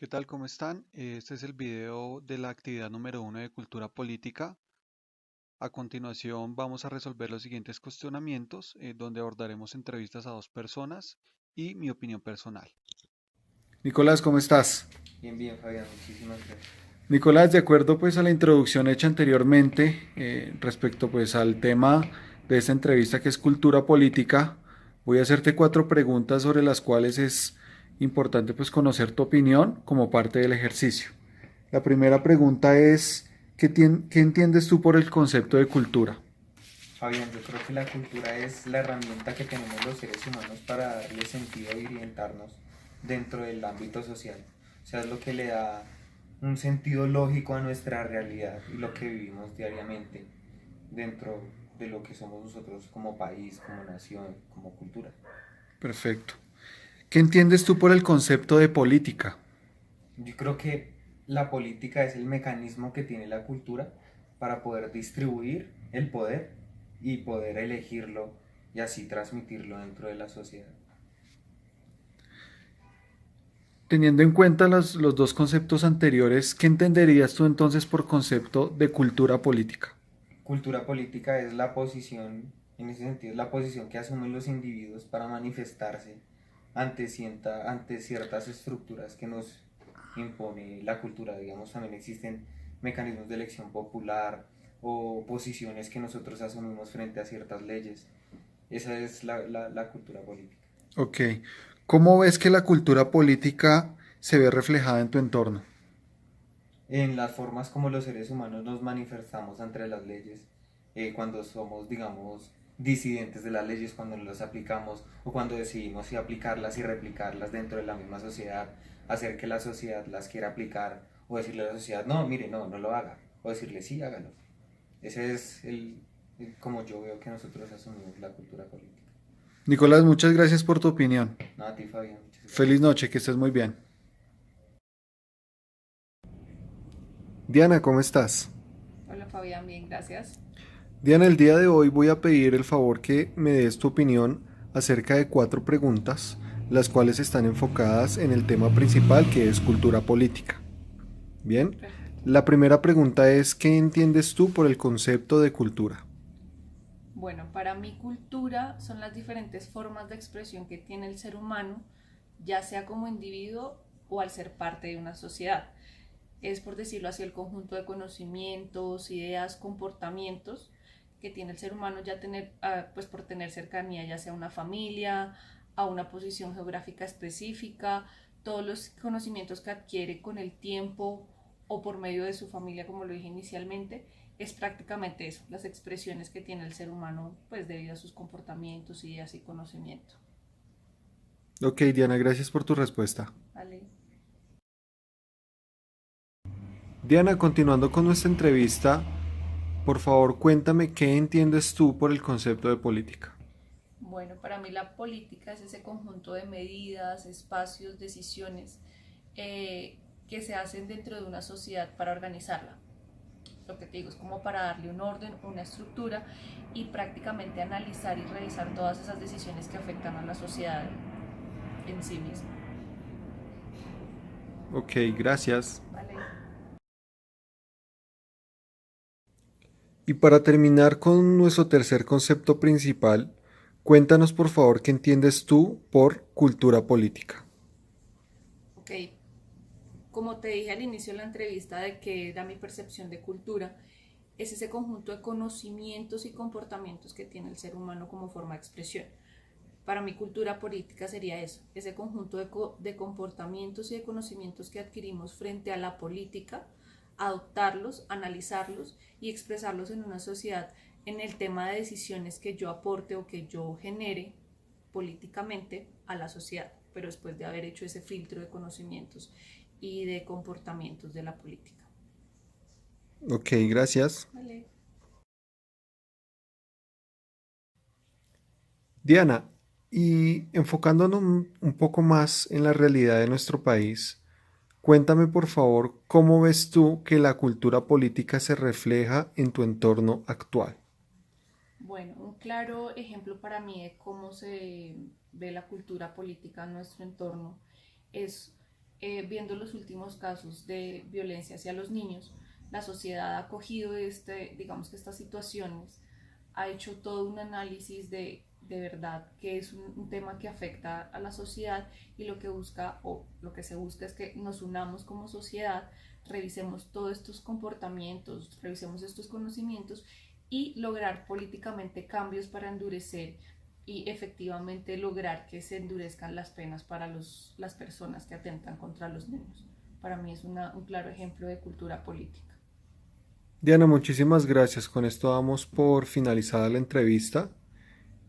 ¿Qué tal? ¿Cómo están? Este es el video de la actividad número 1 de Cultura Política. A continuación vamos a resolver los siguientes cuestionamientos, donde abordaremos entrevistas a dos personas y mi opinión personal. Nicolás, ¿cómo estás? Bien, bien, Fabián, muchísimas gracias. Nicolás, de acuerdo pues a la introducción hecha anteriormente respecto pues al tema de esta entrevista que es cultura política, voy a hacerte cuatro preguntas sobre las cuales es importante pues conocer tu opinión como parte del ejercicio. La primera pregunta es, ¿qué entiendes tú por el concepto de cultura? Fabián, yo creo que la cultura es la herramienta que tenemos los seres humanos para darle sentido y orientarnos dentro del ámbito social. O sea, es lo que le da un sentido lógico a nuestra realidad y lo que vivimos diariamente dentro de lo que somos nosotros como país, como nación, como cultura. Perfecto. ¿Qué entiendes tú por el concepto de política? Yo creo que la política es el mecanismo que tiene la cultura para poder distribuir el poder y poder elegirlo y así transmitirlo dentro de la sociedad. Teniendo en cuenta los dos conceptos anteriores, ¿qué entenderías tú entonces por concepto de cultura política? Cultura política es la posición, en ese sentido, es la posición que asumen los individuos para manifestarse ante ciertas estructuras que nos impone la cultura. Digamos, también existen mecanismos de elección popular o posiciones que nosotros asumimos frente a ciertas leyes. Esa es la cultura política. Ok. ¿Cómo ves que la cultura política se ve reflejada en tu entorno? En las formas como los seres humanos nos manifestamos ante las leyes, cuando somos, digamos, disidentes de las leyes, cuando no las aplicamos o cuando decidimos si aplicarlas y replicarlas dentro de la misma sociedad, hacer que la sociedad las quiera aplicar o decirle a la sociedad, no, mire, no, no lo haga, o decirle, sí, hágalo. Ese es como yo veo que nosotros asumimos la cultura política. Nicolás, muchas gracias por tu opinión. No, a ti, Fabián, muchas Feliz gracias. noche, que estés muy bien. Diana, ¿cómo estás? Hola Fabián, bien, gracias. Diana, el día de hoy voy a pedir el favor que me des tu opinión acerca de cuatro preguntas, las cuales están enfocadas en el tema principal que es cultura política. Bien, Perfecto. la primera pregunta es, ¿qué entiendes tú por el concepto de cultura? Bueno, para mi cultura son las diferentes formas de expresión que tiene el ser humano, ya sea como individuo o al ser parte de una sociedad. Es, por decirlo así, el conjunto de conocimientos, ideas, comportamientos que tiene el ser humano ya tener, pues por tener cercanía, ya sea a una familia, a una posición geográfica específica, todos los conocimientos que adquiere con el tiempo o por medio de su familia, como lo dije inicialmente, es prácticamente eso, las expresiones que tiene el ser humano, pues debido a sus comportamientos, ideas y conocimiento. Ok, Diana, gracias por tu respuesta. ¿Vale? Diana, continuando con nuestra entrevista, por favor cuéntame qué entiendes tú por el concepto de política. Bueno, para mí la política es ese conjunto de medidas, espacios, decisiones que se hacen dentro de una sociedad para organizarla. Lo que te digo es como para darle un orden, una estructura y prácticamente analizar y revisar todas esas decisiones que afectan a la sociedad en sí misma. Ok, gracias. ¿Vale? Y para terminar con nuestro tercer concepto principal, cuéntanos por favor qué entiendes tú por cultura política. Ok, como te dije al inicio de la entrevista de que era mi percepción de cultura, es ese conjunto de conocimientos y comportamientos que tiene el ser humano como forma de expresión. Para mi cultura política sería eso, ese conjunto de comportamientos y de conocimientos que adquirimos frente a la política, adoptarlos, analizarlos y expresarlos en una sociedad en el tema de decisiones que yo aporte o que yo genere políticamente a la sociedad, pero después de haber hecho ese filtro de conocimientos y de comportamientos de la política. Ok, gracias. Vale. Diana, y enfocándonos un poco más en la realidad de nuestro país, cuéntame por favor cómo ves tú que la cultura política se refleja en tu entorno actual. Bueno, un claro ejemplo para mí de cómo se ve la cultura política en nuestro entorno es viendo los últimos casos de violencia hacia los niños, la sociedad ha cogido digamos que estas situaciones, ha hecho todo un análisis de verdad que es un tema que afecta a la sociedad y lo que busca o lo que se busca es que nos unamos como sociedad, revisemos todos estos comportamientos, revisemos estos conocimientos y lograr políticamente cambios para endurecer y efectivamente lograr que se endurezcan las penas para las personas que atentan contra los niños. Para mí es un claro ejemplo de cultura política. Diana, muchísimas gracias. Con esto damos por finalizada la entrevista.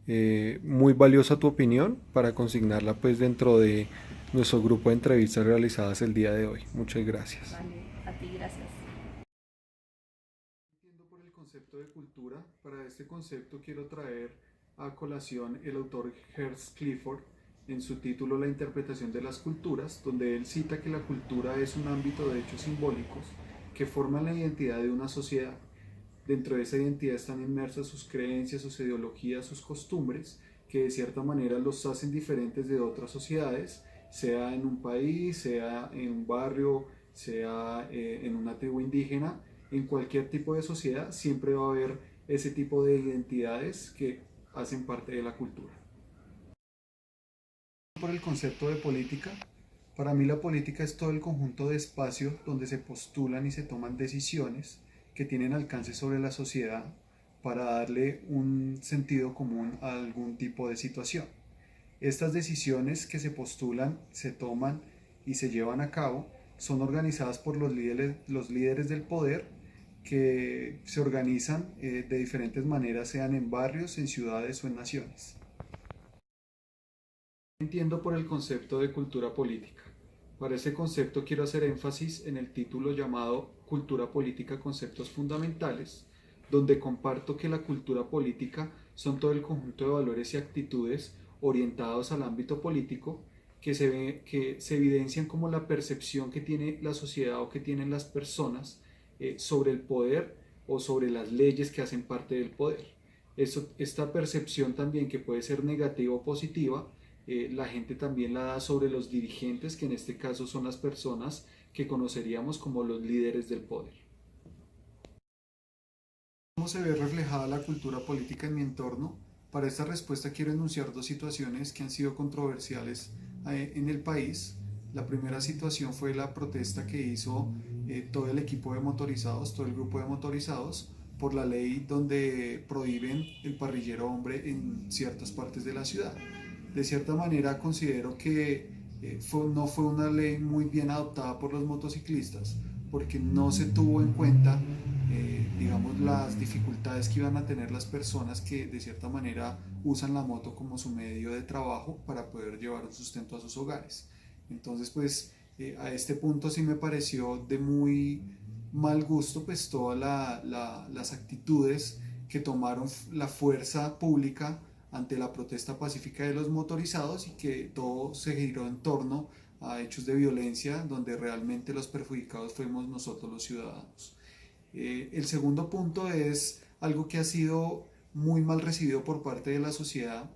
Muy valiosa tu opinión para consignarla pues dentro de nuestro grupo de entrevistas realizadas el día de hoy. Muchas gracias. Vale, a ti gracias. Entiendo por el concepto de cultura. Para este concepto quiero traer a colación el autor Hearst Clifford en su título La interpretación de las culturas, donde él cita que la cultura es un ámbito de hechos simbólicos que forman la identidad de una sociedad. Dentro de esa identidad están inmersas sus creencias, sus ideologías, sus costumbres, que de cierta manera los hacen diferentes de otras sociedades, sea en un país, sea en un barrio, sea en una tribu indígena. En cualquier tipo de sociedad siempre va a haber ese tipo de identidades que hacen parte de la cultura. Por el concepto de política, para mí la política es todo el conjunto de espacios donde se postulan y se toman decisiones que tienen alcance sobre la sociedad para darle un sentido común a algún tipo de situación. Estas decisiones que se postulan, se toman y se llevan a cabo son organizadas por los líderes del poder que se organizan de diferentes maneras, sean en barrios, en ciudades o en naciones. Entiendo por el concepto de cultura política. Para ese concepto quiero hacer énfasis en el título llamado Cultura política, conceptos fundamentales, donde comparto que la cultura política son todo el conjunto de valores y actitudes orientados al ámbito político que se evidencian como la percepción que tiene la sociedad o que tienen las personas sobre el poder o sobre las leyes que hacen parte del poder. Esta percepción también, que puede ser negativa o positiva, la gente también la da sobre los dirigentes, que en este caso son las personas que conoceríamos como los líderes del poder. ¿Cómo se ve reflejada la cultura política en mi entorno? Para esta respuesta quiero enunciar dos situaciones que han sido controversiales en el país. La primera situación fue la protesta que hizo todo el equipo de motorizados, todo el grupo de motorizados, por la ley donde prohíben el parrillero hombre en ciertas partes de la ciudad. De cierta manera considero que no fue una ley muy bien adoptada por los motociclistas, porque no se tuvo en cuenta digamos, las dificultades que iban a tener las personas que de cierta manera usan la moto como su medio de trabajo para poder llevar un sustento a sus hogares. Entonces pues a este punto sí me pareció de muy mal gusto pues todas las actitudes que tomaron la fuerza pública ante la protesta pacífica de los motorizados, y que todo se giró en torno a hechos de violencia donde realmente los perjudicados fuimos nosotros los ciudadanos. El segundo punto es algo que ha sido muy mal recibido por parte de la sociedad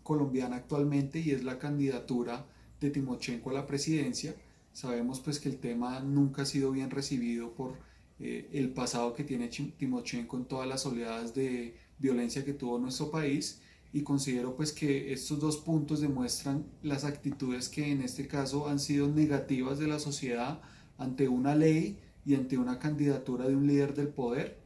colombiana actualmente, y es la candidatura de Timochenko a la presidencia. Sabemos pues que el tema nunca ha sido bien recibido por el pasado que tiene Timochenko en todas las oleadas de violencia que tuvo nuestro país, y considero pues que estos dos puntos demuestran las actitudes que en este caso han sido negativas de la sociedad ante una ley y ante una candidatura de un líder del poder,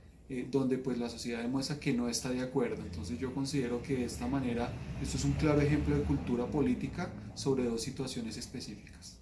donde pues la sociedad demuestra que no está de acuerdo. Entonces yo considero que de esta manera esto es un claro ejemplo de cultura política sobre dos situaciones específicas.